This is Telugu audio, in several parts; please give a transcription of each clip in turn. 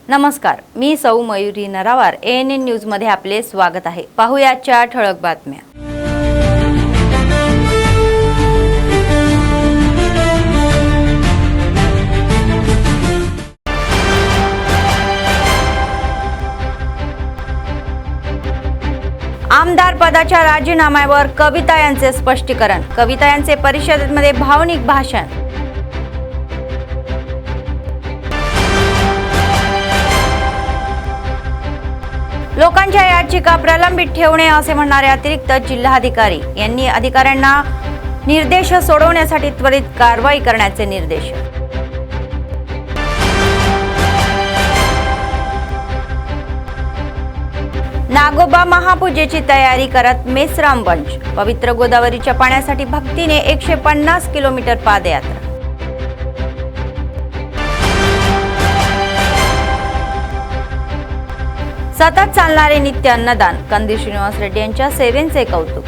नमस्कार, मी सौ मयुरी नरावार ANN न्यूज मध्ये आपले स्वागत आहे। पाहूया आजच्या ठळक बातम्या। आमदार पदाच्या राजीनाम्यावर कविता यांचे स्पष्टीकरण। कविता यांचे परिषदेमध्ये भावनिक भाषण। लोकांच्या याचिका प्रलंबित ठेवणे असे म्हणणारे अतिरिक्त जिल्हाधिकारी यांनी अधिकाऱ्यांना निर्देश सोडवण्यासाठी त्वरित कारवाई करण्याचे निर्देश। नागोबा महापूजेची तयारी करत मेसराम वंश। पवित्र गोदावरीच्या पाण्यासाठी भक्तीने 150 किलोमीटर पादयात्रा। सतत चालणारे नित्य अन्नदान। कंदी श्रीनिवास रेड्डी यांच्या सेवेचे कौतुक।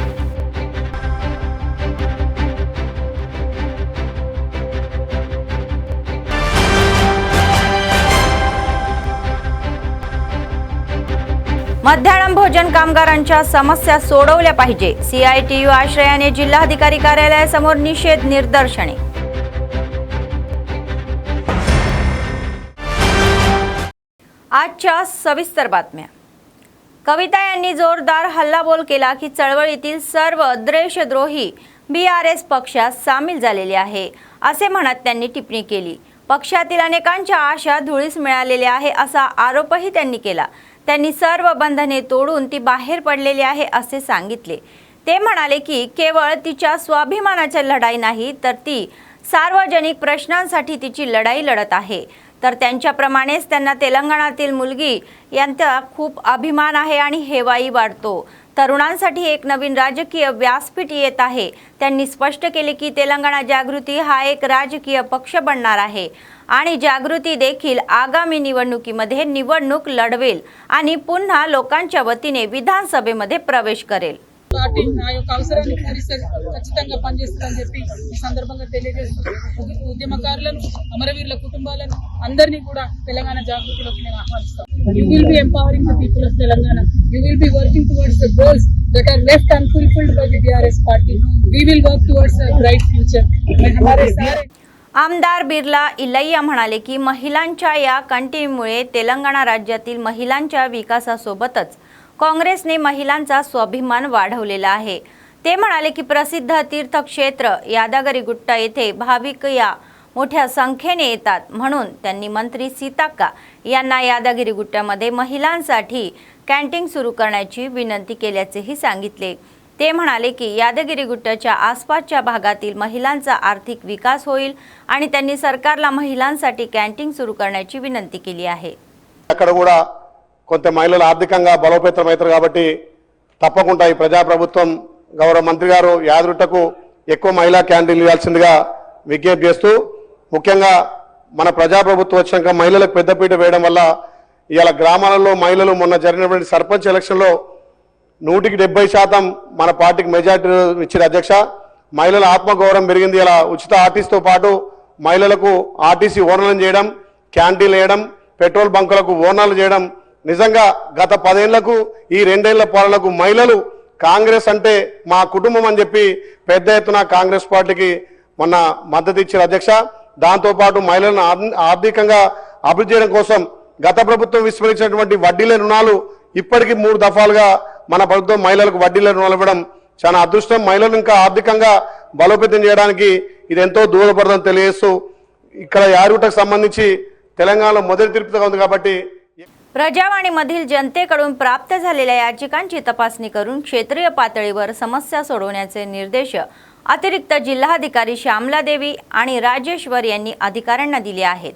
मध्यान्ह भोजन कामगारांच्या समस्या सोडवल्या पाहिजे। CITU आश्रयाने जिल्हाधिकारी कार्यालयासमोर निषेध निदर्शने। आजच्या सविस्तर बातम्या। कविता यांनी जोरदार हल्लाबोल केला की चळवळीतील सर्व देशद्रोही BRS पक्षात सामील झालेले आहे असे म्हणत त्यांनी टिप्पणी केली। पक्षातील अनेकांच्या आशा धुळीस मिळालेल्या आहे असा आरोपही त्यांनी केला। त्यांनी सर्व बंधने तोडून ती बाहेर पडलेली आहे असे सांगितले। ते म्हणाले की केवळ तिच्या स्वाभिमानाची लढाई नाही तर ती सार्वजनिक प्रश्नांसाठी तिची लढाई लढत आहे। तर त्यांच्याप्रमाणेच त्यांना तेलंगणातील मुलगी यांचा खूप अभिमान आहे आणि हेवाही वाटतो। तरुणांसाठी एक नवीन राजकीय व्यासपीठ येत आहे। त्यांनी स्पष्ट केले की तेलंगणा जागृती हा एक राजकीय पक्ष बनणार आहे आणि जागृती देखील आगामी निवडणुकीमध्ये निवडणूक लढवेल आणि पुन्हा लोकांच्या वतीने विधानसभेमध्ये प्रवेश करेल। పార్టీ నా యొక్క అవసరాన్ని తీర్చేది ఖచ్చితంగా పనిచేస్తుందని చెప్పి ఈ సందర్భంగా తెలియజేస్తూ ఉద్యమకారులను అమరవీరుల కుటుంబాలను అందరినీ కూడా తెలంగాణ జాగృతిలోకి నేను ఆహ్వానిస్తాను। You will be empowering the people of Telangana, you will be working towards the goals that are left unfulfilled by the BRS party. We will work towards a bright future. हमारे सारे आमदार बिर्ला इलैया म्हणाले की महिलांच्या या कंटिन्यूमुळे तेलंगणा राज्यातील महिलांच्या विकासासोबतच काँग्रेसने महिलांचा स्वाभिमान वाढवलेला आहे। ते म्हणाले की प्रसिद्ध तीर्थक्षेत्र यादगिरीगुट्टा येथे भाविक या मोठ्या संख्येने येतात, म्हणून त्यांनी मंत्री सीताक्का यांना यादगिरीगुट्ट्यामध्ये महिलांसाठी कॅन्टीन सुरू करण्याची विनंती केल्याचेही सांगितले। ते म्हणाले की यादगिरीगुट्ट्याच्या आसपासच्या भागातील महिलांचा आर्थिक विकास होईल आणि त्यांनी सरकारला महिलांसाठी कॅन्टीन सुरू करण्याची विनंती केली आहे। కొంత మహిళలు ఆర్థికంగా బలోపేతమవుతారు కాబట్టి తప్పకుండా ఈ ప్రజాప్రభుత్వం గౌరవ మంత్రి గారు యాదగిరిగుట్టకు ఎక్కువ మహిళా క్యాంటీన్లు ఇవ్వాల్సిందిగా విజ్ఞప్తి చేస్తూ, ముఖ్యంగా మన ప్రజాప్రభుత్వం వచ్చాక మహిళలకు పెద్దపీట వేయడం వల్ల ఇవాళ గ్రామాలలో మహిళలు మొన్న జరిగినటువంటి సర్పంచ్ ఎలక్షన్లో 100% మన పార్టీకి మెజార్టీ ఇచ్చిన అధ్యక్ష మహిళల ఆత్మగౌరవం పెరిగింది। ఇలా ఉచిత ఆర్టీసీతో పాటు మహిళలకు ఆర్టీసీ ఓనర్లను చేయడం, క్యాంటీన్లు వేయడం, పెట్రోల్ బంకులకు ఓనర్లు చేయడం నిజంగా గత 10 ఏళ్లకు ఈ 2 ఏళ్ల పాలనకు మహిళలు కాంగ్రెస్ అంటే మా కుటుంబం అని చెప్పి పెద్ద ఎత్తున కాంగ్రెస్ పార్టీకి మొన్న మద్దతు ఇచ్చిన అధ్యక్ష। దాంతో పాటు మహిళలను ఆర్థికంగా అభివృద్ధి చేయడం కోసం గత ప్రభుత్వం విస్మరించినటువంటి వడ్డీల రుణాలు ఇప్పటికీ 3 దఫాలుగా మన ప్రభుత్వం మహిళలకు వడ్డీల రుణాలు ఇవ్వడం చాలా అదృష్టం। మహిళలను ఇంకా ఆర్థికంగా బలోపేతం చేయడానికి ఇది ఎంతో దోహదపడుతుందని తెలియజేస్తూ, ఇక్కడ యాదగిరిగుట్టకు సంబంధించి తెలంగాణలో మొదటి తిరుపతిగా ఉంది కాబట్టి प्रजावाणीमधील जनतेकडून प्राप्त झालेल्या याचिकांची तपासणी करून क्षेत्रीय पातळीवर समस्या सोडवण्याचे निर्देश अतिरिक्त जिल्हाधिकारी श्यामला देवी आणि राजेश्वर यांनी अधिकाऱ्यांना दिले आहेत।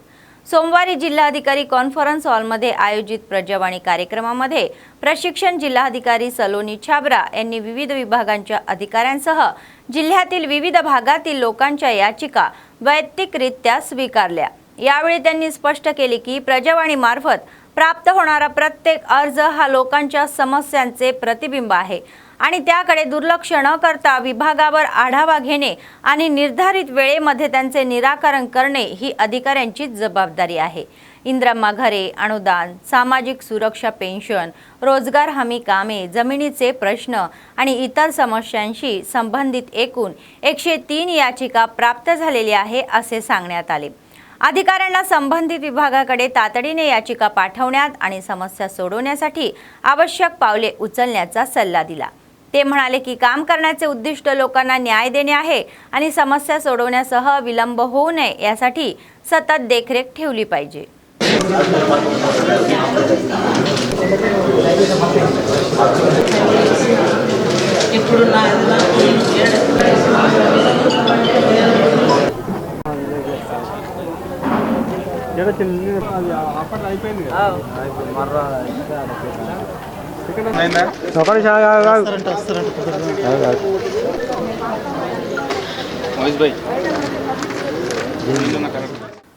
सोमवारी जिल्हाधिकारी कॉन्फरन्स हॉलमध्ये आयोजित प्रजावाणी कार्यक्रमामध्ये प्रशिक्षण जिल्हाधिकारी सलोनी छाबरा यांनी विविध विभागांच्या अधिकाऱ्यांसह जिल्ह्यातील विविध भागातील लोकांच्या याचिका वैयक्तिकरित्या स्वीकारल्या। यावेळी त्यांनी स्पष्ट केले की प्रजावाणी मार्फत प्राप्त होणारा प्रत्येक अर्ज हा लोकांच्या समस्यांचे प्रतिबिंब आहे आणि त्याकडे दुर्लक्ष न करता विभागावर आढावा घेणे आणि निर्धारित वेळेमध्ये त्यांचे निराकरण करणे ही अधिकाऱ्यांची जबाबदारी आहे। इंदिरा घरे, अनुदान, सामाजिक सुरक्षा पेन्शन, रोजगार हमी कामे, जमिनीचे प्रश्न आणि इतर समस्यांशी संबंधित एकूण 103 याचिका प्राप्त झालेली आहे असे सांगण्यात आले। अधिकाऱ्यांना संबंधित विभागाकडे तातडीने याचिका पाठवण्यात आणि समस्या सोडवण्यासाठी आवश्यक पावले उचलण्याचा सल्ला दिला। ते म्हणाले की काम करण्याचे उद्दिष्ट लोकांना न्याय देणे आहे आणि समस्या सोडवण्यासह विलंब होऊ नये यासाठी सतत देखरेख ठेवली पाहिजे।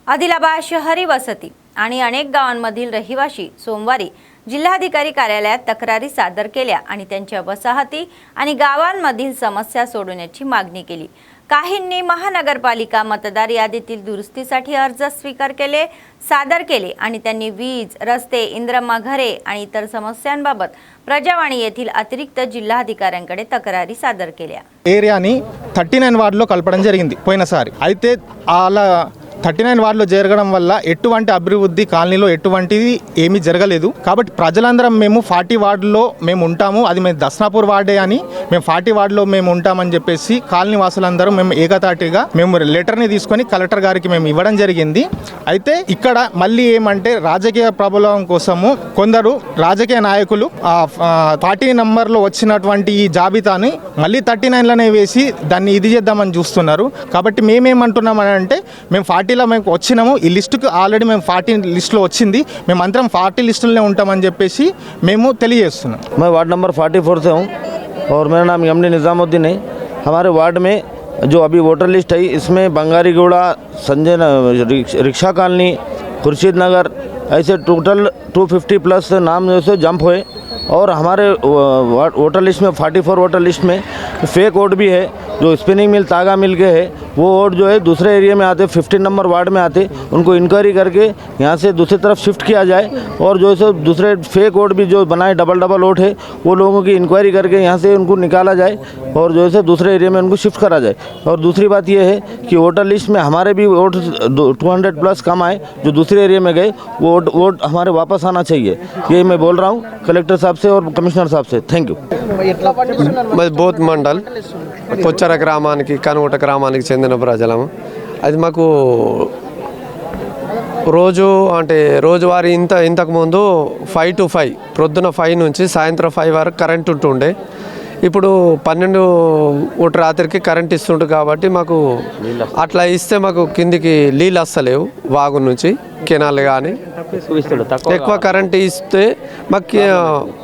आदिलाबाद शहरी वसती आणि अनेक गावांमधील रहिवासी सोमवारी जिल्हाधिकारी कार्यालयात तक्रारी सादर केल्या आणि त्यांच्या वसाहती आणि गावांमधील समस्या सोडवण्याची मागणी केली। काहींनी महानगरपालिका मतदार यादीतील दुरुस्तीसाठी अर्ज सादर केले आणि त्यांनी वीज, रस्ते, इंदिरा घरे आणि इतर समस्यांबाबत प्रजावाणी येथील अतिरिक्त जिल्हाधिकाऱ्यांकडे तक्रारी सादर केल्या। ఏరియాని 39 వార్డులో కలపడం జరిగింది పోయినసారి। అయితే అలా 39 వార్డులో జరగడం వల్ల ఎటువంటి అభివృద్ధి కాలనీలో ఎటువంటిది ఏమీ జరగలేదు। కాబట్టి ప్రజలందరం మేము 40 వార్డులో మేము ఉంటాము, అది మేము దస్నాపూర్ వార్డే అని మేము 40 వార్డులో మేము ఉంటామని చెప్పేసి కాలనీ వాసులందరూ మేము ఏకతాటిగా మేము లెటర్ని తీసుకొని కలెక్టర్ గారికి మేము ఇవ్వడం జరిగింది। అయితే ఇక్కడ మళ్ళీ ఏమంటే రాజకీయ ప్రభావం కోసము కొందరు రాజకీయ నాయకులు 40 నంబర్లో వచ్చినటువంటి ఈ జాబితాని మళ్ళీ 39లోనే వేసి దాన్ని ఇది చేద్దామని చూస్తున్నారు। కాబట్టి మేమేమంటున్నామంటే మేము 40లో మేము వచ్చినాము, ఈ లిస్టుకు ఆల్రెడీ మేము 40 లిస్టులో వచ్చింది, మేము అందరం 40 లిస్టులోనే ఉంటామని చెప్పేసి మేము తెలియజేస్తున్నాం। मैं वार्ड नंबर 44 से हूँ और मेरा नाम यमनी निज़ामुद्दीन है। हमारे वार्ड में जो अभी वोटर लिस्ट है इसमें बंगारी गोड़ा, संजय रिक्शा कॉलोनी, खुर्शीद नगर ऐसे टोटल 250 प्लस नाम जो से जंप हुए और हमारे वोटर लिस्ट में 44 वोटर लिस्ट में फेक वोट भी है। जो स्पिनिंग मिल तागा मिल के है वो वोट जो है दूसरे एरिया में आते 15 नंबर वार्ड में आते, उनको इंक्वायरी करके यहाँ से दूसरी तरफ शिफ्ट किया जाए और जो है दूसरे फेक वोट भी जो बनाए डबल वोट है वो लोगों की इंक्वायरी करके यहाँ से उनको निकाला जाए और जो है दूसरे एरिया में उनको शिफ्ट करा जाए। और दूसरी बात ये है कि वोटर लिस्ट में हमारे भी वोट 200 प्लस कम आए जो दूसरे एरिया में गए, वो वोट हमारे वापस आना चाहिए। ये मैं बोल रहा हूँ कलेक्टर साहब से और कमिश्नर साहब से। Thank you. Both mandal Pochera గ్రామానికి కనుగొట్ట గ్రామానికి చెందిన ప్రజలము। అది మాకు రోజువారీ ఇంతకుముందు 5 to 5 ప్రొద్దున 5 నుంచి సాయంత్రం 5 వరకు కరెంట్ ఉంటుండే। ఇప్పుడు 12 రాత్రికి కరెంట్ ఇస్తుండు కాబట్టి మాకు అట్లా ఇస్తే మాకు కిందికి నీళ్ళు వస్తలేవు, వాగు నుంచి కెనాల్ కానీ ఎక్కువ కరెంట్ ఇస్తే మాకు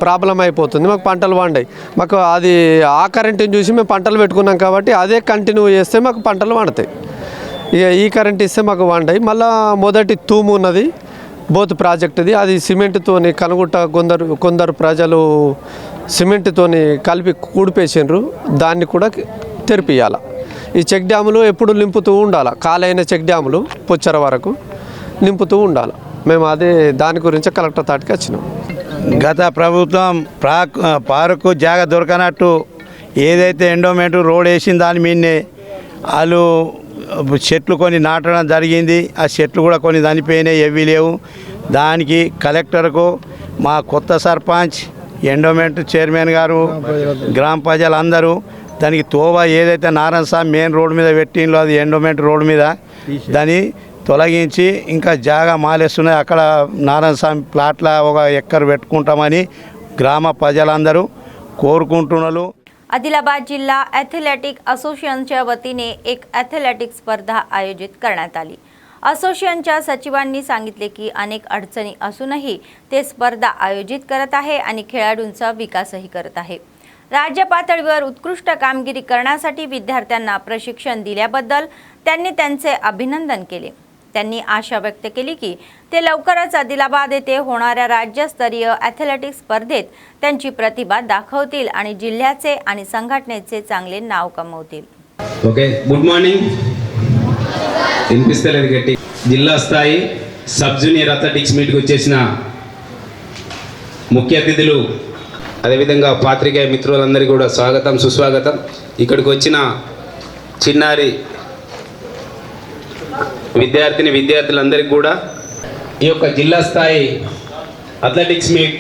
ప్రాబ్లం అయిపోతుంది, మాకు పంటలు పండాయి। మాకు అది ఆ కరెంటుని చూసి మేము పంటలు పెట్టుకున్నాం కాబట్టి అదే కంటిన్యూ చేస్తే మాకు పంటలు పండుతాయి। ఇక ఈ కరెంట్ ఇస్తే మాకు పండాయి। మళ్ళీ మొదటి తూము ఉన్నది బోత్ ప్రాజెక్టుది, అది సిమెంట్తోని కనుగుట్ట కొందరు ప్రజలు సిమెంట్తోని కలిపి కూడిపేసిండ్రు, దాన్ని కూడా తెరిపియాలి। ఈ చెక్ డ్యాములు ఎప్పుడు నింపుతూ ఉండాలి, కాలైన చెక్ డ్యాములు పొచ్చర వరకు నింపుతూ ఉండాలి। మేము అదే దాని గురించి కలెక్టర్ తాటికి వచ్చినాం। గత ప్రభుత్వం పార్కు జాగ దొరకనట్టు ఏదైతే ఎండోమెంట్ రోడ్ వేసిన దాని మీదనే వాళ్ళు చెట్లు కొన్ని నాటడం జరిగింది, ఆ చెట్లు కూడా కొన్ని చనిపోయినాయి, ఏవి లేవు। దానికి కలెక్టర్కు మా కొత్త సర్పంచ్, ఎండోమెంట్ చైర్మన్ గారు, గ్రామ ప్రజలందరూ దానికి తోవ ఏదైతే నారాయణ స్వామి మెయిన్ రోడ్ మీద పెట్టిందో అది ఎండోమెంట్ రోడ్ మీద దాన్ని తొలగించి ఇంకా జాగా మాలేస్తున్నాయి, అక్కడ నారాయణ స్వామి ప్లాట్ల ఒక ఎక్కరు పెట్టుకుంటామని గ్రామ ప్రజలందరూ కోరుకుంటున్నారు। आदिलाबाद जिल्हा ॲथलेटिक असोसिएशनच्या वतीने एक ॲथलेटिक स्पर्धा आयोजित करण्यात आली। असोसिएशनच्या सचिवांनी सांगितले की अनेक अडचणी असूनही ते स्पर्धा आयोजित करत आहे आणि खेळाडूंचा विकासही करत आहे। राज्य पातळीवर उत्कृष्ट कामगिरी करण्यासाठी विद्यार्थ्यांना प्रशिक्षण दिल्याबद्दल त्यांनी त्यांचे अभिनंदन केले। त्यांनी आशा व्यक्त केली की ते लवकरच आदिलाबाद येथे होणाऱ्या राज्यस्तरीय ॲथलेटिक्स स्पर्धेत त्यांची प्रतिभा दाखवतील आणि जिल्ह्याचे आणि संघटनेचे चांगले नाव कमवतील. ఓకే గుడ్ మార్నింగ్ వినిపిస్తలేదు గట్టి జిల్లా స్థాయి సబ్ జూనియర్ అథ్లెటిక్స్ మీట్కి వచ్చేసిన ముఖ్య అతిథులు అదేవిధంగా పాత్రికేయ మిత్రులందరికీ కూడా స్వాగతం సుస్వాగతం. ఇక్కడికి వచ్చిన చిన్నారి విద్యార్థులందరికీ కూడా ఈ యొక్క జిల్లా స్థాయి అథ్లెటిక్స్ మీట్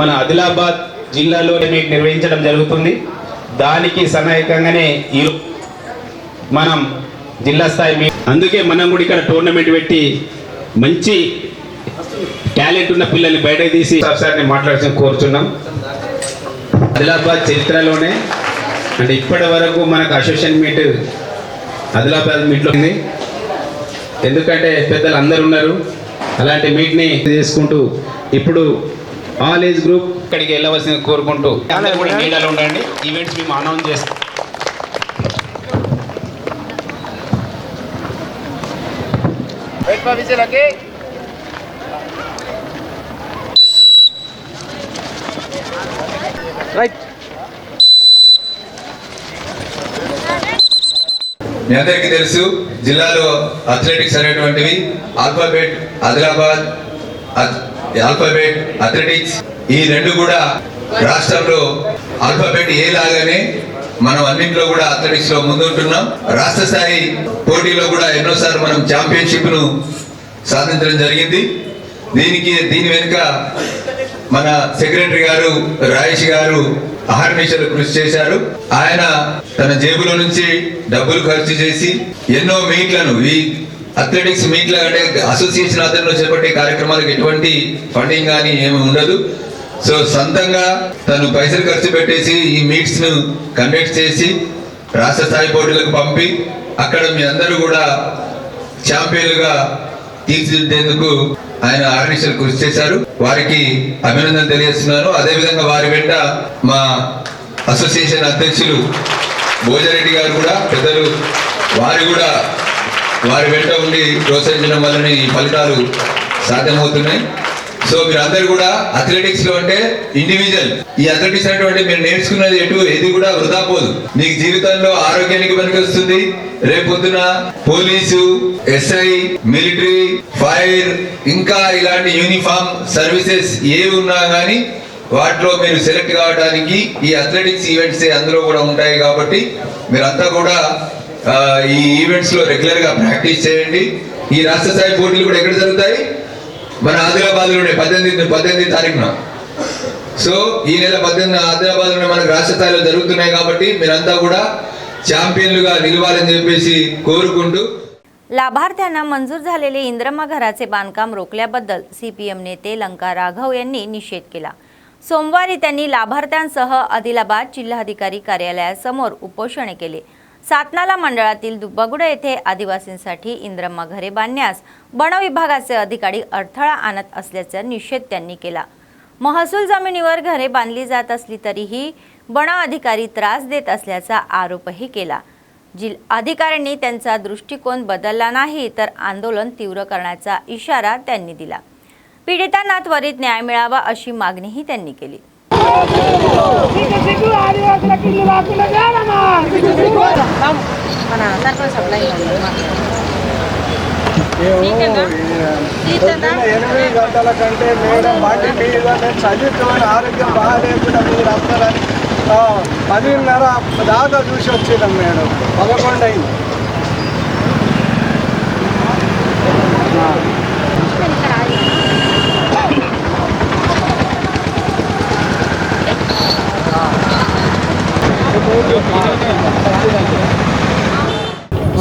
మన ఆదిలాబాద్ జిల్లాలో మీట్ నిర్వహించడం జరుగుతుంది. దానికి సహాయకంగానే ఈ మనం జిల్లా స్థాయి మీట్, అందుకే మనం కూడా ఇక్కడ టోర్నమెంట్ పెట్టి మంచి టాలెంట్ ఉన్న పిల్లల్ని బయటకు తీసి సార్ని మాట్లాడాల్సిన కోరుతున్నాం. ఆదిలాబాద్ చరిత్రలోనే అంటే ఇప్పటి వరకు మనకు అసోసియేషన్ మీట్ ఆదిలాబాద్ మీట్లో ఉంది. ఎందుకంటే పెద్దలు అందరు ఉన్నారు. అలాంటి మీట్ని చేసుకుంటూ ఇప్పుడు ఆల్ ఏజ్ గ్రూప్ ఇక్కడికి వెళ్ళవలసింది కోరుకుంటూ అందరూ కూడా మీడియాలో ఉండండి. ఈవెంట్స్ మేము అనౌన్స్ చేస్తాం. మీ అందరికీ తెలుసు, జిల్లాలో అథ్లెటిక్స్ అనేటువంటివి ఆల్ఫాబెట్ ఆదిలాబాద్, ఆల్ఫాబెట్ అథ్లెటిక్స్ ఈ రెండు కూడా రాష్ట్రంలో ఆల్ఫాబెట్ ఏ లాగానే మనం అన్నింటిలో కూడా అథ్లెటిక్స్ లో ముందుంటున్నాం. రాష్ట్ర స్థాయి పోటీలో కూడా ఎన్నోసార్లు మనం ఛాంపియన్షిప్ ను సాధించడం జరిగింది. దీని వెనుక మన సెక్రటరీ గారు రాయేష్ గారు అహర్నిశలు కృషి చేశారు. ఆయన తన జేబులో నుంచి డబ్బులు ఖర్చు చేసి ఎన్నో మీట్లను, ఈ అథ్లెటిక్స్ మీట్ల అంటే అసోసియేషన్ ఆధ్వర్యంలో చేపట్టే కార్యక్రమాలకు ఎటువంటి ఫండింగ్ కానీ ఏమి ఉండదు. సో సొంతంగా తను పైసలు ఖర్చు పెట్టేసి ఈ మీట్స్ ను కండక్ట్ చేసి రాష్ట్ర స్థాయి పోటీలకు పంపి అక్కడ మీ అందరూ కూడా ఛాంపియన్లుగా తీర్చిదిద్దేందుకు ఆయన ఆర్నిశలు కృషి చేశారు. వారికి అభినందన తెలియజేస్తున్నాను. అదేవిధంగా వారి వెంట మా అసోసియేషన్ అధ్యక్షులు భోజరెడ్డి గారు కూడా పెద్దలు, వారి వెంట ఉండి ప్రోత్సహించడం వల్లనే ఈ ఫలితాలు సాధ్యమవుతున్నాయి. సో మీరందరూ కూడా అథ్లెటిక్స్ లో అంటే ఇండివిజువల్, ఈ అథ్లెటిక్స్ అనేటువంటి మీరు నేర్చుకున్నది ఏది కూడా వృధా పోదు. నీకు జీవితంలో ఆరోగ్యానికి పనికొస్తుంది. రేపొద్దున పోలీసు, ఎస్ఐ, మిలిటరీ, ఫైర్ ఇంకా ఇలాంటి యూనిఫామ్ సర్వీసెస్ ఏవి ఉన్నా కానీ వాటిలో మీరు సెలెక్ట్ కావడానికి ఈ అథ్లెటిక్స్ ఈవెంట్స్ అందులో కూడా ఉంటాయి. కాబట్టి మీరంతా కూడా ఈ ఈవెంట్స్ లో రెగ్యులర్ గా ప్రాక్టీస్ చేయండి. ఈ రాష్ట్ర స్థాయి పోటీలు కూడా ఎక్కడ జరుగుతాయి? మన ఆదిలాబాద్ లోనే 18 తారీఖున. సో ఈ నెల 18 ఆదిలాబాద్ లోనే మనకు రాష్ట్ర స్థాయిలో జరుగుతున్నాయి. కాబట్టి మీరంతా కూడా ఛాంపిयनలుగా निलवाలని చెప్పేసి కోరుకుంటూ लाभार्थ्यांना मंजूर झालेले इंद्रम्मा घराचे बांधकाम रोखल्याबद्दल सीपीएम नेते लंका राघव यांनी निषेध केला. सोमवारी त्यांनी लाभार्थ्यांसह आदिलाबाद जिल्हाधिकारी कार्यालयासमोर उपोषण केले. सातनाला मंडळातील दुब्बागुडा येथे आदिवासींसाठी इंद्रम्मा घरे बांधण्यास वन विभागाचे अधिकारी अडथळा आणत असल्याचा निषेध त्यांनी केला. महसूल जमिनीवर घरे बांधली जात असली तरीही वन अधिकारी त्रास देत असल्याचा आरोपही केला. अधिकाऱ्यांनी त्यांचा दृष्टिकोन बदलला नाही तर आंदोलन तीव्र करण्याचा इशारा त्यांनी दिला. पीडितांना त्वरित न्याय मिळावा अशी मागणीही त्यांनी केली. ఆరోగ్యం బాగాలేకుండా మీరు అందరూ 10:30 దాకా చూసి వచ్చేదాం మేడం. 11 అయింది.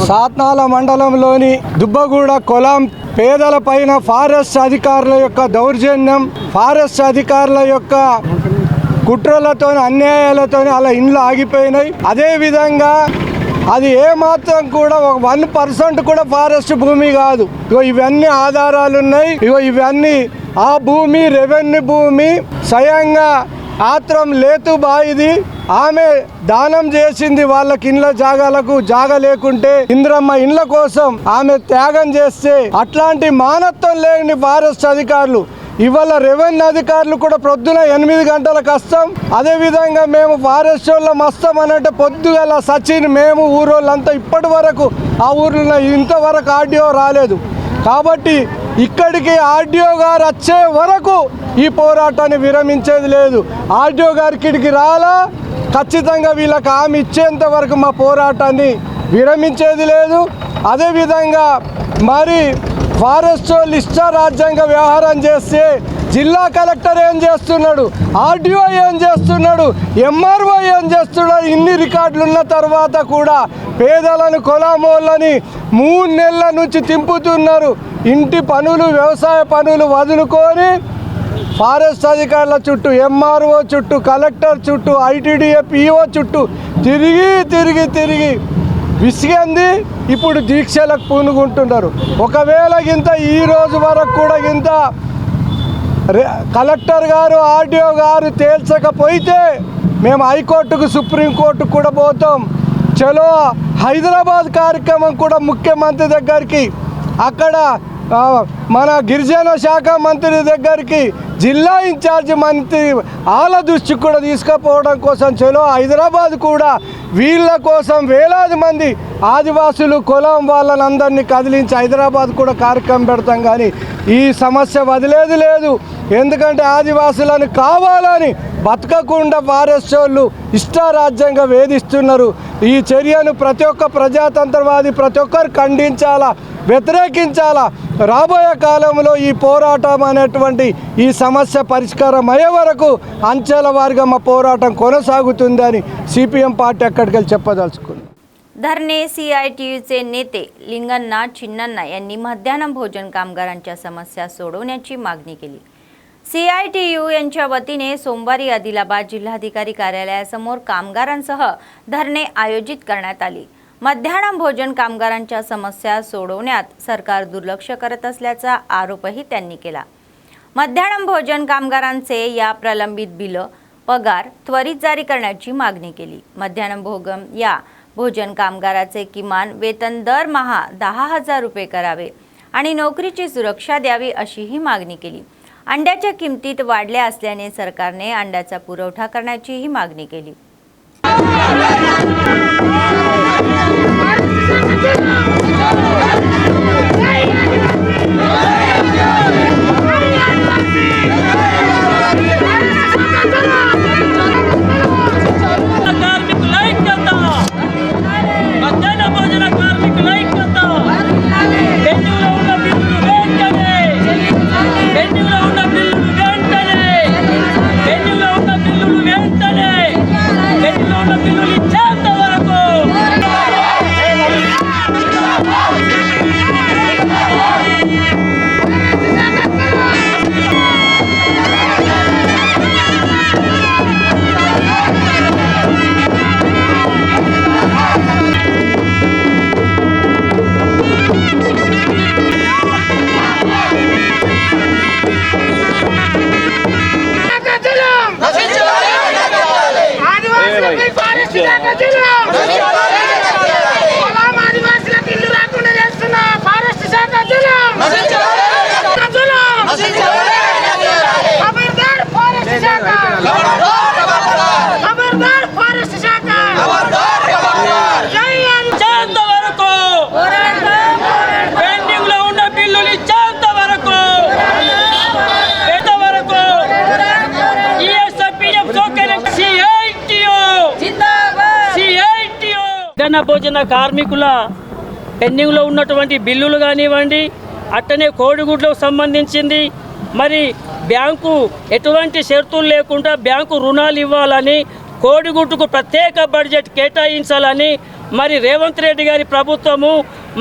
సాత్నాల మండలంలోని దుబ్బగూడ కొలం పేదల పైన ఫారెస్ట్ అధికారుల యొక్క దౌర్జన్యం, ఫారెస్ట్ అధికారుల యొక్క కుట్రలతో, అన్యాయాలతో అలా ఇండ్లు ఆగిపోయినాయి. అదేవిధంగా అది ఏమాత్రం కూడా 1% కూడా ఫారెస్ట్ భూమి కాదు. ఇవన్నీ ఆధారాలు ఉన్నాయి. ఇవన్నీ ఆ భూమి రెవెన్యూ భూమి స్వయంగా ఆత్రం లేతుబాయిది. ఆమె దానం చేసింది వాళ్ళకి ఇండ్ల జాగాలకు జాగా లేకుంటే ఇంద్రమ్మ ఇండ్ల కోసం ఆమె త్యాగం చేస్తే అట్లాంటి మానత్వం లేని ఫారెస్ట్ అధికారులు ఇవాళ రెవెన్యూ అధికారులు కూడా పొద్దున 8 గంటలకు వస్తాం. అదేవిధంగా మేము ఫారెస్ట్ వాళ్ళం వస్తాం అనంటే పొద్దుగల సచిన్ మేము ఊరోళ్ళంతా ఇప్పటి వరకు ఆ ఊర్లో ఇంతవరకు ఆర్డీఓ రాలేదు. కాబట్టి ఇక్కడికి ఆర్డీఓ గారు వచ్చే వరకు ఈ పోరాటాన్ని విరమించేది లేదు. ఆర్డీఓ గారి ఇక్కడికి రాలా, ఖచ్చితంగా వీళ్ళకి హామీ ఇచ్చేంత వరకు మా పోరాటాన్ని విరమించేది లేదు. అదేవిధంగా మరి ఫారెస్ట్ వాళ్ళు ఇష్టారాజ్యంగా వ్యవహారం చేస్తే జిల్లా కలెక్టర్ ఏం చేస్తున్నాడు, ఆర్డీఓ ఏం చేస్తున్నాడు, ఎంఆర్ఓ ఏం చేస్తున్నాడు, ఇన్ని రికార్డులు ఉన్న తర్వాత కూడా పేదలను కొలామోళ్ళని 3 నెలల నుంచి తింపుతున్నారు. ఇంటి పనులు వ్యవసాయ పనులు వదులుకొని ఫారెస్ట్ అధికారుల చుట్టూ, ఎంఆర్ఓ చుట్టూ, కలెక్టర్ చుట్టూ, ఐటీడీఏ పిఓ చుట్టూ తిరిగి తిరిగి తిరిగి విసిగింది. ఇప్పుడు దీక్షలకు పూనుకుంటున్నారు. ఒకవేళ ఇంత ఈ రోజు వరకు కూడా ఇంత కలెక్టర్ గారు ఆర్డీఓ గారు తేల్చకపోతే మేము హైకోర్టుకు సుప్రీంకోర్టుకు కూడా పోతాం. చలో హైదరాబాద్ కార్యక్రమం కూడా ముఖ్యమంత్రి దగ్గరికి, అక్కడ మన గిరిజన శాఖ మంత్రి దగ్గరికి, జిల్లా ఇన్ఛార్జి మంత్రి వాళ్ళ దృష్టికి కూడా తీసుకుపోవడం కోసం చలో హైదరాబాద్ కూడా వీళ్ళ కోసం వేలాది మంది ఆదివాసులు కులం వాళ్ళనందరినీ కదిలించి హైదరాబాద్ కూడా కార్యక్రమం పెడతాం. కానీ ఈ సమస్య వదిలేది లేదు. ఎందుకంటే ఆదివాసులను కావాలని బతకకుండా ఫారెస్ట్ వాళ్ళు ఇష్టారాజ్యంగా వేధిస్తున్నారు. ఈ చర్యను ప్రతి ఒక్క ప్రజాతంత్రవాది ప్రతి ఒక్కరు ఖండించాలా, వ్యతిరేకించాలా. రాబోయే కాలంలో ఈ పోరాటం అనేటువంటి ఈ సమస్య పరిష్కారం అయ్యే వరకు అంచెల వారిగా మా పోరాటం కొనసాగుతుందని సిపిఎం पार्टी अक्कडे చెప్పదలుచుకుంది. धरणे CITUचे नेते लिंगण्णा चिन्नण्णा यांनी मध्यान्ह भोजन कामगारांच्या समस्या सोडवण्याची मागणी केली. CITU यांच्या वतीने सोमवारी आदिलाबाद जिल्हाधिकारी कार्यालयासमोर कामगारांसह धरणे आयोजित करण्यात आली. मध्यान्ह भोजन कामगारांच्या समस्या सोडवण्यात सरकार दुर्लक्ष करत असल्याचा आरोपही त्यांनी केला. मध्यान्ह भोजन कामगारांचे या प्रलंबित बिल पगार त्वरित जारी करण्याची मागणी केली. मध्यान्ह भोजन कामगाराचे किमान वेतन दरमहा 10,000 रुपये करावे आणि नोकरीची सुरक्षा द्यावी अशीही मागणी केली. अंड्याच्या किमतीत वाढल्या असल्याने सरकारने अंड्याचा पुरवठा करण्याचीही मागणी केली. భోజన కార్మికుల పెండింగ్లో ఉన్నటువంటి బిల్లులు కానివ్వండి, అట్టనే కోడిగుడ్లకు సంబంధించింది, మరి బ్యాంకు ఎటువంటి షరతులు లేకుండా బ్యాంకు రుణాలు ఇవ్వాలని, కోడిగుడ్డుకు ప్రత్యేక బడ్జెట్ కేటాయించాలని మరి రేవంత్ రెడ్డి గారి ప్రభుత్వము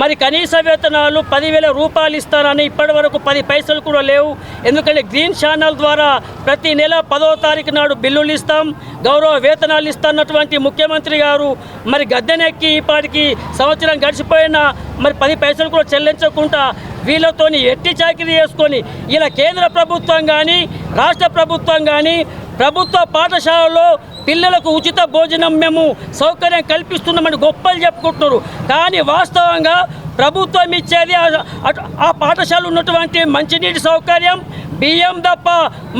మరి కనీస వేతనాలు 10,000 రూపాయలు ఇస్తానని ఇప్పటి వరకు 10 పైసలు కూడా లేవు. ఎందుకంటే గ్రీన్ ఛానల్ ద్వారా ప్రతి నెల 10వ తారీఖు నాడు బిల్లులు ఇస్తాం, గౌరవ వేతనాలు ఇస్తున్నటువంటి ముఖ్యమంత్రి గారు మరి గద్దెనెక్కి ఇప్పటికి సంవత్సరం గడిచిపోయినా మరి 10 పైసలు కూడా చెల్లించకుండా వీళ్ళతోని ఎట్టి చాకిరీ చేసుకొని ఇలా కేంద్ర ప్రభుత్వం కానీ రాష్ట్ర ప్రభుత్వం కానీ ప్రభుత్వ పాఠశాలలో పిల్లలకు ఉచిత భోజనం మేము సౌకర్యం కల్పిస్తున్నామని గొప్పలు చెప్పుకుంటున్నారు. కానీ వాస్తవంగా ప్రభుత్వం ఇచ్చేది ఆ పాఠశాల ఉన్నటువంటి మంచినీటి సౌకర్యం, బియ్యం తప్ప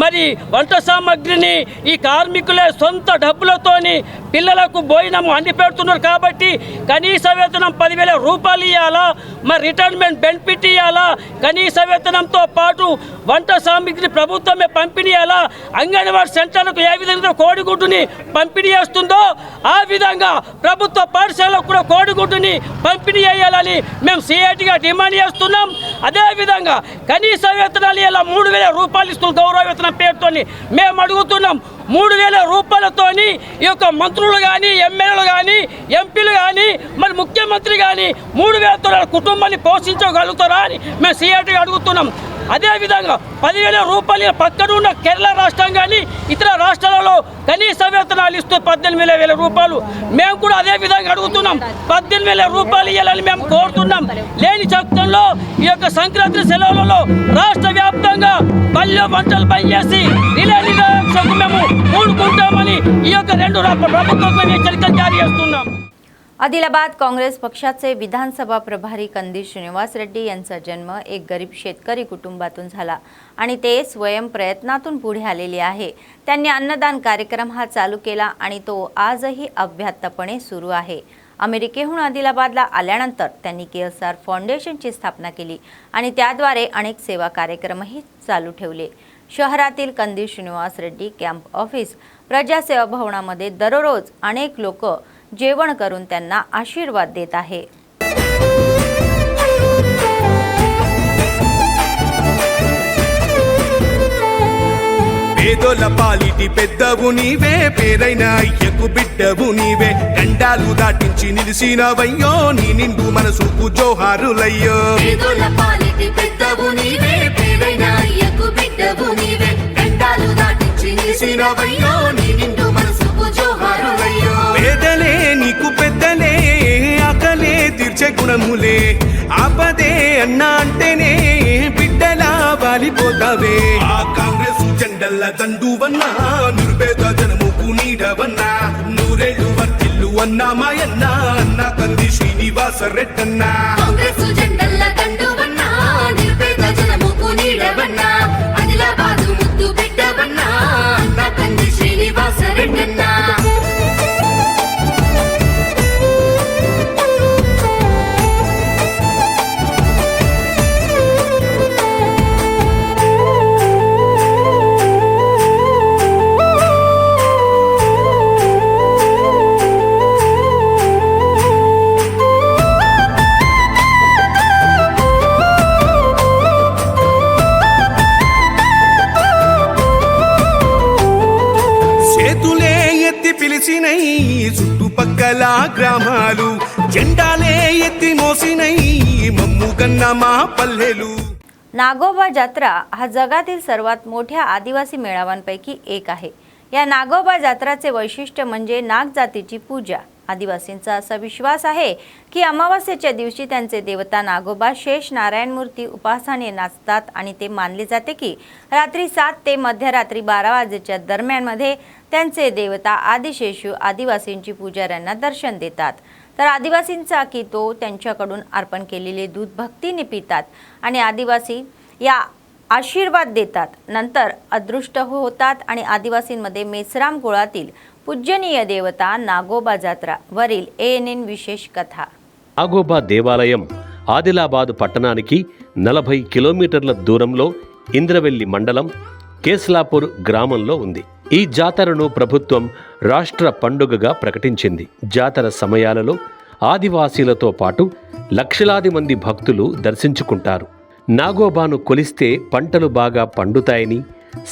మరి వంట సామాగ్రిని ఈ కార్మికులే సొంత డబ్బులతోని పిల్లలకు భోజనం అండి పెడుతున్నారు. కాబట్టి కనీస వేతనం 10,000 రూపాయలు ఇవ్వాలా, మరి రిటైర్మెంట్ బెనిఫిట్ ఇవ్వాలా, కనీస వేతనంతో పాటు వంట సామాగ్రి ప్రభుత్వమే పంపిణీ చేయాలా, అంగన్వాడీ సెంటర్లకు ఏ విధంగా కోడిగుడ్డుని పంపిణీ చేస్తుందో ఆ విధంగా ప్రభుత్వ పాఠశాలకు కూడా కోడిగుడ్డుని పంపిణీ చేయాలని మేము సిఐటిగా డిమాండ్ చేస్తున్నాం. అదేవిధంగా కనీస వేతనాలు ఇలా 3,000 రూపాయలు ఇస్తున్న గౌరవ వేతనం పేరుతోని మేము అడుగుతున్నాం. 3,000 రూపాయలతోని ఈ యొక్క మంత్రులు కానీ, ఎమ్మెల్యేలు కానీ, ఎంపీలు కానీ, మరి ముఖ్యమంత్రి కానీ 3,000 కుటుంబాన్ని పోషించగలుగుతారా అని మేము సిఐటిగా అడుగుతున్నాం. అదేవిధంగా 10,000 రూపాయలు పక్కనున్న కేరళ రాష్ట్రం కానీ ఇతర రాష్ట్రాలలో కనీస వేతనాలు ఇస్తూ 18,000 రూపాయలు మేము కూడా అదే విధంగా అడుగుతున్నాం. 18,000 రూపాయలు ఇవ్వాలని మేము కోరుతున్నాం. లేని చట్టంలో ఈ యొక్క సంక్రాంతి సెలవులలో రాష్ట్ర వ్యాప్తంగా పల్లె వంటలు పనిచేసి రిలే నిరాశకు మేము కూడుకుంటామని ఈ యొక్క 2 ప్రభుత్వం హెచ్చరికలు జారీ చేస్తున్నాం. आदिलाबाद काँग्रेस पक्षाचे विधानसभा प्रभारी कंदील श्रीनिवास रेड्डी यांचा जन्म एक गरीब शेतकरी कुटुंबातून झाला आणि ते स्वयं प्रयत्नातून पुढे आलेले आहे. त्यांनी अन्नदान कार्यक्रम हा चालू केला आणि तो आजही अव्याहतपणे सुरू आहे. अमेरिकेहून आदिलाबादला आल्यानंतर त्यांनी KSR फाउंडेशनची स्थापना केली आणि त्याद्वारे अनेक सेवा कार्यक्रमही चालू ठेवले. शहरातील कंदील श्रीनिवास रेड्डी कॅम्प ऑफिस प्रजासेवा भवनामध्ये दररोज अनेक लोक जेवण करून त्यांना आशीर्वाद देत आहे. పేదోల పాలిటి పెద్దవు నీవే, పేరైన అయ్యకు బిడ్డవు నీవే, గండాలు దాటించి నిలిసినవయ్యో, నీ నిండు మనసుకు జోహారులయ్యో. పేదోల పాలిటి పెద్దవు నీవే, పేరైన అయ్యకు బిడ్డవు నీవే, గండాలు దాటించి నిలిసినవయ్యో, నీ నిండు మనసుకు జోహారులయ్యో. పేదలే నీకు పెద్దలే, ఆకలే తీర్చే గుణములే, ఆపదే అన్నా అంటేనే బిడ్డలా వాలిపోతావే. ఆ కాంగ్రెస్ జెండల్ల దండువన్నా, నిర్భేద జనముకు నీడవన్నా, నూరేళ్లు వర్తిల్లు అన్నా మాయన్నా, అన్న కంది శ్రీనివాస రెడ్డన్నా. కాంగ్రెస్ జెండల్ల దండువన్నా, నిర్భేద జనముకు నీడవన్నా, ఆదిలాబాదు ముద్దు బిడ్డవన్నా, అన్న కంది శ్రీనివాస రెడ్డన్నా. పిలిచినై చుట్టుపక్కల గ్రామాలు, జెండాలే ఎత్తి మోసినై మమ్ము కన్న మా పల్లెలు. नागोबा जत्रा हा जगातील सर्वात मोठ्या आदिवासी मेळाव्यांपैकी एक आहे. या नागोबा जत्राचे वैशिष्ट्य म्हणजे नाग जातीची पूजा. आदिवासींचा असा विश्वास आहे की अमावास्येच्या दिवशी त्यांचे देवता नागोबा शेष नारायण मूर्ती उपासने नाचतात आणि ते मानले जाते की रात्री 7 ते मध्यरात्री 12 वाजेच्या दरम्यानमध्ये त्यांचे देवता आदिशेषू आदिवासींची पुजाऱ्यांना दर्शन देतात. तर आदिवासींचा की तो त्यांच्याकडून अर्पण केलेले दूध भक्तीने पितात आणि आदिवासी या आशीर्वाद देतात. नंतर अदृष्ट होतात आणि आदिवासींमध्ये मेसराम कुळातील पूजनीय देवता नागोबा जात्रा वरील ANN विशेष कथा. నాగోబా దేవాలయం ఆదిలాబాద్ పట్టణానికి 40 కిలోమీటర్ల దూరంలో ఇంద్రవెల్లి మండలం కేస్లాపూర్ గ్రామంలో ఉంది. ఈ జాతరను ప్రభుత్వం రాష్ట్ర పండుగగా ప్రకటించింది. జాతర సమయాలలో ఆదివాసీలతో పాటు లక్షలాది మంది భక్తులు దర్శించుకుంటారు. నాగోబాను కొలిస్తే పంటలు బాగా పండుతాయని,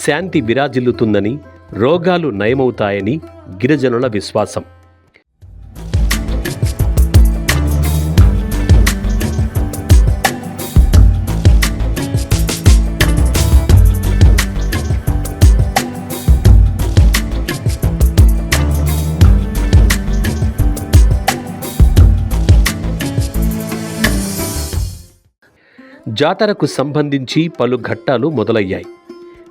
శాంతి విరాజిల్లుతుందని, రోగాలు నయమవుతాయని గిరిజనుల విశ్వాసం. జాతరకు సంబంధించి పలు ఘట్టాలు మొదలయ్యాయి.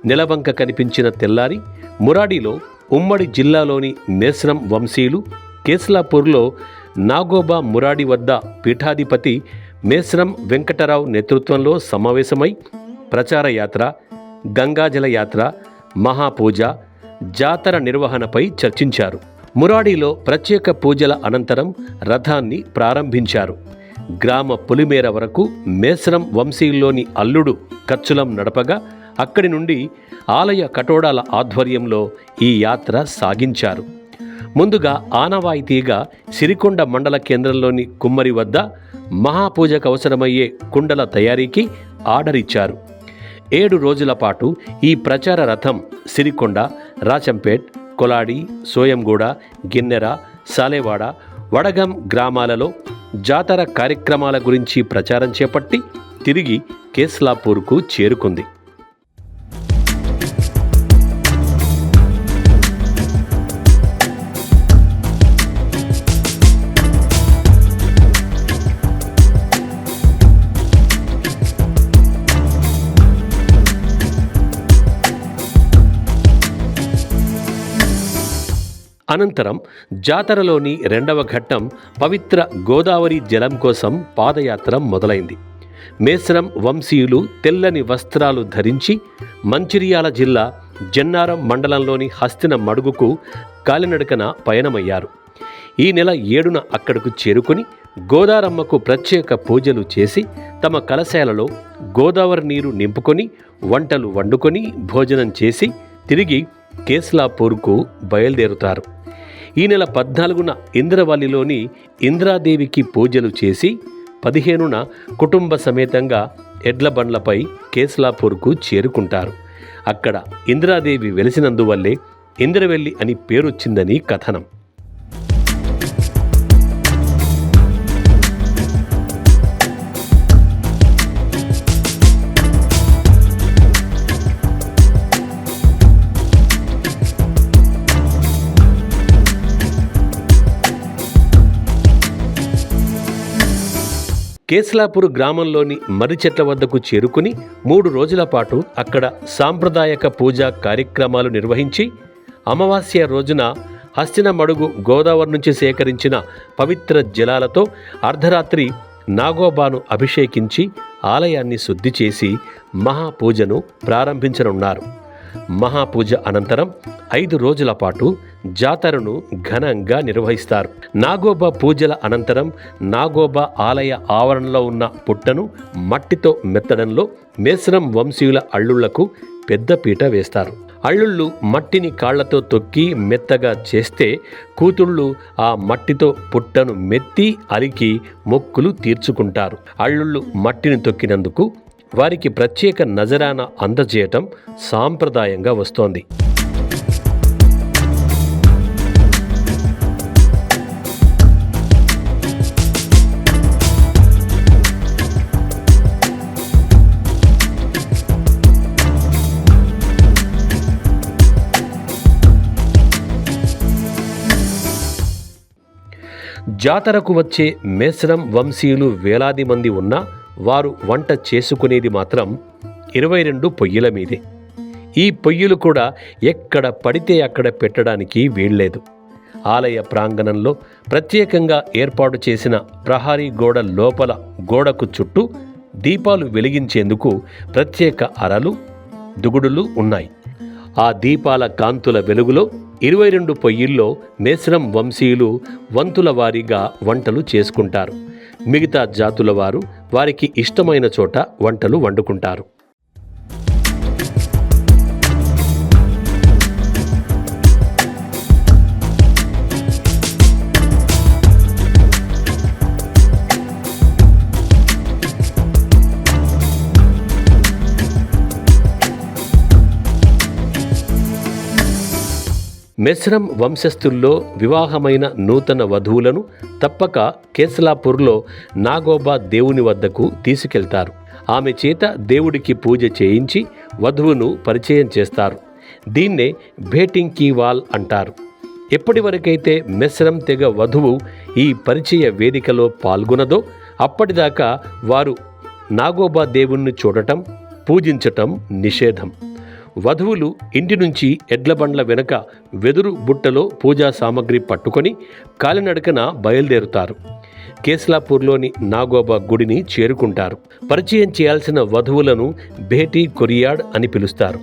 నెలవంక కనిపించిన తెల్లారి మురాడిలో ఉమ్మడి జిల్లాలోని మేస్రం వంశీయులు కేస్లాపూర్లో నాగోబా మురాడి వద్ద పీఠాధిపతి మేస్రం వెంకటరావు నేతృత్వంలో సమావేశమై ప్రచార యాత్ర, గంగాజల యాత్ర, మహాపూజ, జాతర నిర్వహణపై చర్చించారు. మురాడిలో ప్రత్యేక పూజల అనంతరం రథాన్ని ప్రారంభించారు. గ్రామ పులిమేర వరకు మేస్రం వంశీయుల్లోని అల్లుడు కచ్చులం నడపగా అక్కడి నుండి ఆలయ కటోడాల ఆధ్వర్యంలో ఈ యాత్ర సాగించారు. ముందుగా ఆనవాయితీగా సిరికొండ మండల కేంద్రంలోని కుమ్మరి వద్ద మహాపూజకు అవసరమయ్యే కుండల తయారీకి ఆర్డర్ ఇచ్చారు. 7 రోజుల పాటు ఈ ప్రచార రథం సిరికొండ, రాచంపేట్, కొలాడి, సోయంగూడ, గిన్నెర, సాలేవాడ, వడగం గ్రామాలలో జాతర కార్యక్రమాల గురించి ప్రచారం చేపట్టి తిరిగి కేస్లాపూర్కు చేరుకుంది. అనంతరం జాతరలోని 2వ ఘట్టం పవిత్ర గోదావరి జలం కోసం పాదయాత్ర మొదలైంది. మేస్రం వంశీయులు తెల్లని వస్త్రాలు ధరించి మంచిర్యాల జిల్లా జన్నారం మండలంలోని హస్తిన మడుగుకు కాలినడకన పయనమయ్యారు. ఈ నెల 7న అక్కడకు చేరుకుని గోదారమ్మకు ప్రత్యేక పూజలు చేసి తమ కలశాలలో గోదావరి నీరు నింపుకొని వంటలు వండుకొని భోజనం చేసి తిరిగి కేస్లాపూర్కు బయలుదేరుతారు. ఈ నెల 14న ఇంద్రవల్లిలోని ఇంద్రాదేవికి పూజలు చేసి 15న కుటుంబ సమేతంగా ఎడ్ల బండ్లపై కేస్లాపూర్కు చేరుకుంటారు. అక్కడ ఇంద్రాదేవి వెలిసినందువల్లే ఇంద్రవెల్లి అని పేరొచ్చిందని కథనం. కేస్లాపూర్ గ్రామంలోని మర్రి చెట్ల వద్దకు చేరుకుని 3 రోజుల పాటు అక్కడ సాంప్రదాయక పూజా కార్యక్రమాలు నిర్వహించి అమావాస్య రోజున హస్తిన మడుగు గోదావరి నుంచి సేకరించిన పవిత్ర జలాలతో అర్ధరాత్రి నాగోబాను అభిషేకించి ఆలయాన్ని శుద్ధి చేసి మహాపూజను ప్రారంభించనున్నారు. మహాపూజ అనంతరం 5 రోజుల పాటు జాతరను ఘనంగా నిర్వహిస్తారు. నాగోబా పూజల అనంతరం నాగోబా ఆలయ ఆవరణలో ఉన్న పుట్టను మట్టితో మెత్తడంలో మేస్రం వంశీయుల అల్లుళ్లకు పెద్దపీట వేస్తారు. అల్లుళ్ళు మట్టిని కాళ్లతో తొక్కి మెత్తగా చేస్తే కూతుళ్ళు ఆ మట్టితో పుట్టను మెత్తి అలికి మొక్కులు తీర్చుకుంటారు. అల్లుళ్ళు మట్టిని తొక్కినందుకు వారికి ప్రత్యేక నజరానా అందజేయటం సాంప్రదాయంగా వస్తోంది. జాతరకు వచ్చే మేస్రం వంశీయులు వేలాది మంది ఉన్నా వారు వంట చేసుకునేది మాత్రం 22 పొయ్యిల మీదే. ఈ పొయ్యిలు కూడా ఎక్కడ పడితే అక్కడ పెట్టడానికి వీల్లేదు. ఆలయ ప్రాంగణంలో ప్రత్యేకంగా ఏర్పాటు చేసిన ప్రహరీ గోడ లోపల గోడకు చుట్టూ దీపాలు వెలిగించేందుకు ప్రత్యేక అరలు, దుగుడులు ఉన్నాయి. ఆ దీపాల కాంతుల వెలుగులో 22 పొయ్యిల్లో మేస్రం వంశీయులు వంతుల వారీగా వంటలు చేసుకుంటారు. మిగతా జాతుల వారు వారికి ఇష్టమైన చోట వంటలు వండుకుంటారు. మేస్రం వంశస్థుల్లో వివాహమైన నూతన వధువులను తప్పక కేస్లాపూర్లో నాగోబా దేవుని వద్దకు తీసుకెళ్తారు. ఆమె చేత దేవుడికి పూజ చేయించి వధువును పరిచయం చేస్తారు. దీన్నే భేటింగ్ కీ వాల్ అంటారు. ఎప్పటి వరకైతే మేస్రం తెగ వధువు ఈ పరిచయ వేదికలో పాల్గొనదో అప్పటిదాకా వారు నాగోబా దేవుణ్ణి చూడటం, పూజించటం నిషేధం. వధువులు ఇంటి నుంచి ఎడ్ల బండ్ల వెనుక వెదురు బుట్టలో పూజా సామగ్రి పట్టుకొని కాలినడకన బయలుదేరుతారు. కేస్లాపూర్లోని నాగోబా గుడిని చేరుకుంటారు. పరిచయం చేయాల్సిన వధువులను భేటీ కొరియాడ్ అని పిలుస్తారు.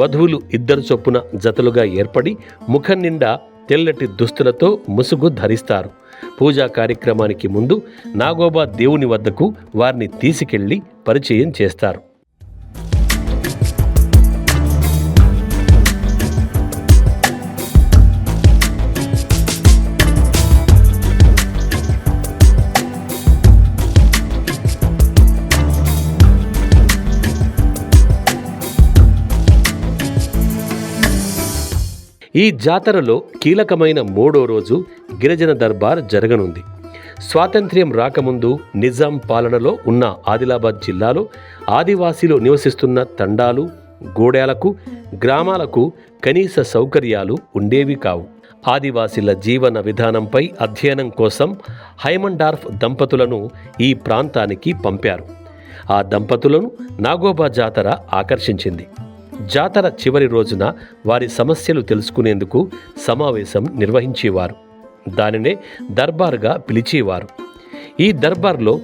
వధువులు 2 చొప్పున జతలుగా ఏర్పడి ముఖం నిండా తెల్లటి దుస్తులతో ముసుగు ధరిస్తారు. పూజా కార్యక్రమానికి ముందు నాగోబా దేవుని వద్దకు వారిని తీసుకెళ్లి పరిచయం చేస్తారు. ఈ జాతరలో కీలకమైన 3వ రోజు గిరిజన దర్బార్ జరగనుంది. స్వాతంత్ర్యం రాకముందు నిజాం పాలనలో ఉన్న ఆదిలాబాద్ జిల్లాలో ఆదివాసీలు నివసిస్తున్న తండాలు, గూడెలకు, గ్రామాలకు కనీస సౌకర్యాలు ఉండేవి కావు. ఆదివాసీల జీవన విధానంపై అధ్యయనం కోసం హైమండార్ఫ్ దంపతులను ఈ ప్రాంతానికి పంపారు. ఆ దంపతులను నాగోబా జాతర ఆకర్షించింది. జాతర చివరి రోజున వారి సమస్యలు తెలుసుకునేందుకు సమావేశం నిర్వహించేవారు. దానినే దర్బార్గా పిలిచేవారు. ఈ దర్బార్లో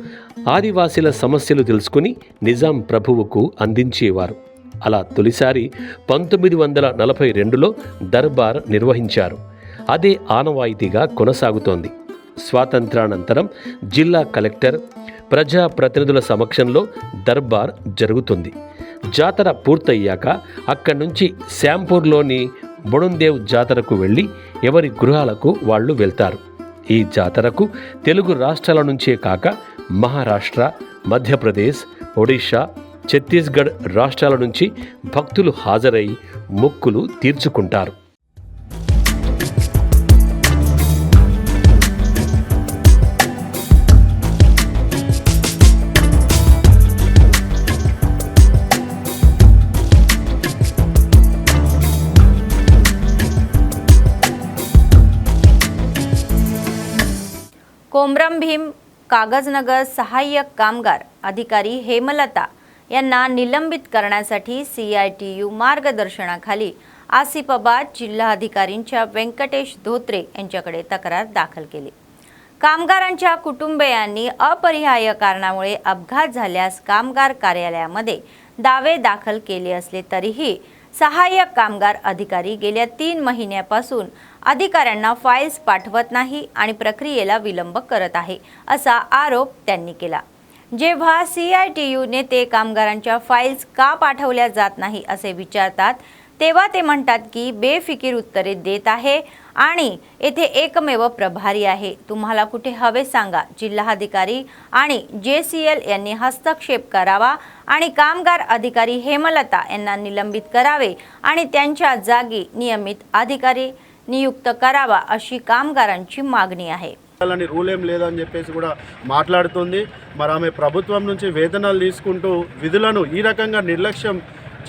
ఆదివాసీల సమస్యలు తెలుసుకుని నిజాం ప్రభువుకు అందించేవారు. అలా తొలిసారి 1942లో దర్బార్ నిర్వహించారు. అదే ఆనవాయితీగా కొనసాగుతోంది. స్వాతంత్రానంతరం జిల్లా కలెక్టర్, ప్రజాప్రతినిధుల సమక్షంలో దర్బార్ జరుగుతుంది. జాతర పూర్తయ్యాక అక్కడి నుంచి శ్యాంపూర్లోని బొడుందేవ్ జాతరకు వెళ్ళి ఎవరి గృహాలకు వాళ్ళు వెళ్తారు. ఈ జాతరకు తెలుగు రాష్ట్రాల నుంచే కాక మహారాష్ట్ర, మధ్యప్రదేశ్, ఒడిషా, ఛత్తీస్గఢ్ రాష్ట్రాల నుంచి భక్తులు హాజరై మొక్కులు తీర్చుకుంటారు. कोमरम भीम कागजनगर सहाय्यक कामगार अधिकारी हेमलता यांना निलंबित करण्यासाठी CITU मार्गदर्शनाखाली आसिफाबाद जिल्हाधिकारींच्या व्यंकटेश धोत्रे यांच्याकडे तक्रार दाखल केली. कामगारांच्या कुटुंबियांनी अपरिहार्य कारणामुळे अपघात झाल्यास कामगार कार्यालयामध्ये दावे दाखल केले असले तरीही सहाय्यक कामगार अधिकारी गेल्या 3 महिन्यापासून अधिकाऱ्यांना फाईल्स पाठवत नाही आणि प्रक्रियेला विलंब करत आहे असा आरोप त्यांनी केला. जेव्हा CITUने ते कामगारांच्या फाईल्स का पाठवल्या जात नाही असे विचारतात तेव्हा ते म्हणतात की बेफिकीर उत्तरे देत आहे आणि येथे एकमेव प्रभारी आहे, तुम्हाला कुठे हवे सांगा. जिल्हाधिकारी आणि JCL यांनी हस्तक्षेप करावा आणि कामगार अधिकारी हेमलता यांना निलंबित करावे आणि त्यांच्या जागी नियमित अधिकारी నియుక్త करावा అషి కామగారాంచి మాగణి आहे. రూల్ ఏం లేదని చెప్పేసి కూడా మాట్లాడుతుంది. మరి ఆమె ప్రభుత్వం నుంచి వేతనాలు తీసుకుంటూ విధులను ఈ రకంగా నిర్లక్ష్యం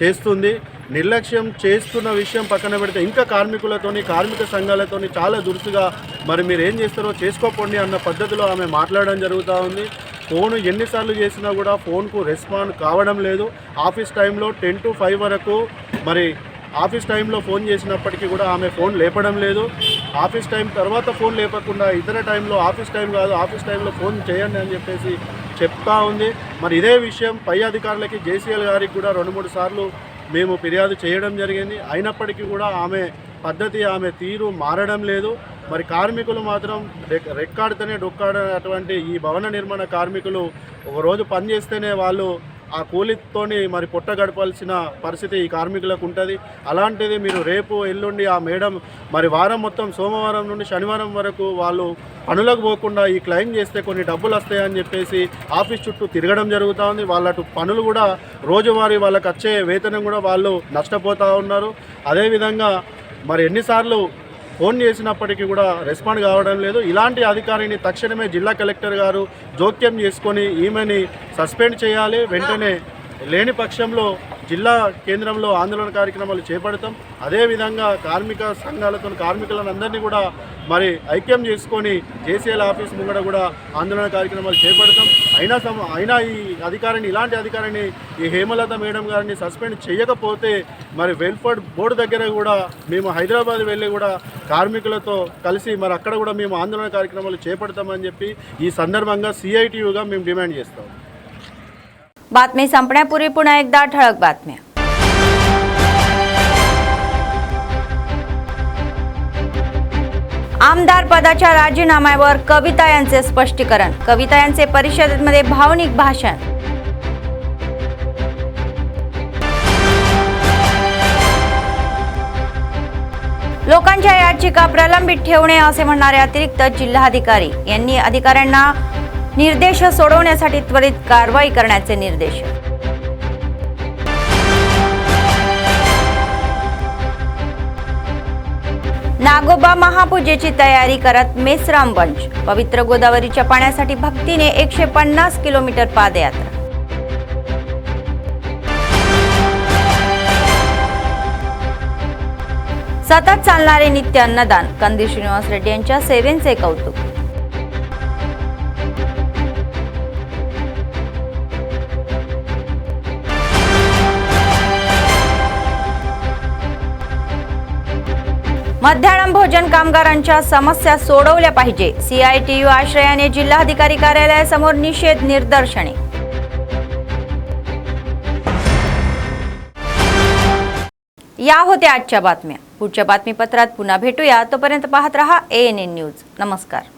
చేస్తుంది. నిర్లక్ష్యం చేస్తున్న విషయం పక్కన పెడితే ఇంకా కార్మికులతోని, కార్మిక సంఘాలతోని చాలా దురుసుగా మరి మీరు ఏం చేస్తారో చేసుకోకండి అన్న పద్ధతిలో ఆమె మాట్లాడడం జరుగుతూ ఉంది. ఫోన్ ఎన్నిసార్లు చేసినా కూడా ఫోన్కు రెస్పాండ్ కావడం లేదు. ఆఫీస్ టైంలో 10 to 5 వరకు మరి ఆఫీస్ టైంలో ఫోన్ చేసినప్పటికీ కూడా ఆమె ఫోన్ లేపడం లేదు. ఆఫీస్ టైం తర్వాత ఫోన్ లేపకుండా ఇతర టైంలో ఆఫీస్ టైం కాదు ఆఫీస్ టైంలో ఫోన్ చేయండి అని చెప్పేసి చెప్తా ఉంది. మరి ఇదే విషయం పై అధికారులకి JCL గారికి కూడా 2-3 సార్లు మేము ఫిర్యాదు చేయడం జరిగింది. అయినప్పటికీ కూడా ఆమె పద్ధతి, ఆమె తీరు మారడం లేదు. మరి కార్మికులు మాత్రం రెక్కాడితేనే డొక్కాడనటువంటి ఈ భవన నిర్మాణ కార్మికులు ఒక రోజు పని చేస్తేనే వాళ్ళు ఆ కూలితోని మరి పొట్ట గడపాల్సిన పరిస్థితి ఈ కార్మికులకు ఉంటుంది. అలాంటిది మీరు రేపు ఎల్లుండి ఆ మేడం మరి వారం మొత్తం సోమవారం నుండి శనివారం వరకు వాళ్ళు పనులకు పోకుండా ఈ క్లెయిమ్ చేస్తే కొన్ని డబ్బులు వస్తాయని చెప్పేసి ఆఫీస్ చుట్టూ తిరగడం జరుగుతూ ఉంది. వాళ్ళ పనులు కూడా రోజువారీ వాళ్ళకి వచ్చే వేతనం కూడా వాళ్ళు నష్టపోతూ ఉన్నారు. అదేవిధంగా మరి ఎన్నిసార్లు ఫోన్ చేసినప్పటికీ కూడా రెస్పాండ్ కావడం లేదు. ఇలాంటి అధికారిని తక్షణమే జిల్లా కలెక్టర్ గారు జోక్యం చేసుకొని ఈమెని సస్పెండ్ చేయాలి. వెంటనే లేని పక్షంలో జిల్లా కేంద్రంలో ఆందోళన కార్యక్రమాలు చేపడతాం. అదేవిధంగా కార్మిక సంఘాలతో కార్మికులను అందరినీ కూడా మరి ఐక్యం చేసుకొని JCL ఆఫీస్ ముంగడ కూడా ఆందోళన కార్యక్రమాలు చేపడతాం. అయినా ఈ అధికారిని ఇలాంటి అధికారిని ఈ హేమలత మేడం గారిని సస్పెండ్ చేయకపోతే మరి వెల్ఫేర్ బోర్డు దగ్గర కూడా మేము హైదరాబాద్ వెళ్ళి కూడా కార్మికులతో కలిసి మరి అక్కడ కూడా మేము ఆందోళన కార్యక్రమాలు చేపడతామని చెప్పి ఈ संदर्भांगा CITUगा మేము డిమాండ్ చేస్తాం. बातमी संपण्यापूर्वी पुन्हा एकदा ठळक बातम्या. आमदार पदाच्या राजीनाम्यावर कविता यांचे स्पष्टीकरण. कविता यांचे परिषदेमध्ये भावनिक भाषण. लोकांच्या याचिका प्रलंबित ठेवणे असे म्हणणारे अतिरिक्त जिल्हाधिकारी यांनी अधिकाऱ्यांना निर्देश सोडवण्यासाठी त्वरित कारवाई करण्याचे निर्देश. नागोबा महापूजेची तयारी करत मेसराम वंश. पवित्र गोदावरीच्या पाण्यासाठी भक्तीने 150 किलोमीटर पादयात्रा. सतत चालणारे नित्य अन्नदान. कंदील श्रीनिवास रेड्डी यांच्या सेवेचे कौतुक. मध्यान्ह भोजन कामगारांच्या समस्या सोडवल्या पाहिजे. CITU आश्रयाने जिल्हाधिकारी कार्यालयासमोर निषेध निदर्शने. या होत्या आजच्या बातम्या. पुढच्या बातमीपत्रात पुन्हा भेटूया. तोपर्यंत पाहत रहा ANN न्यूज. नमस्कार.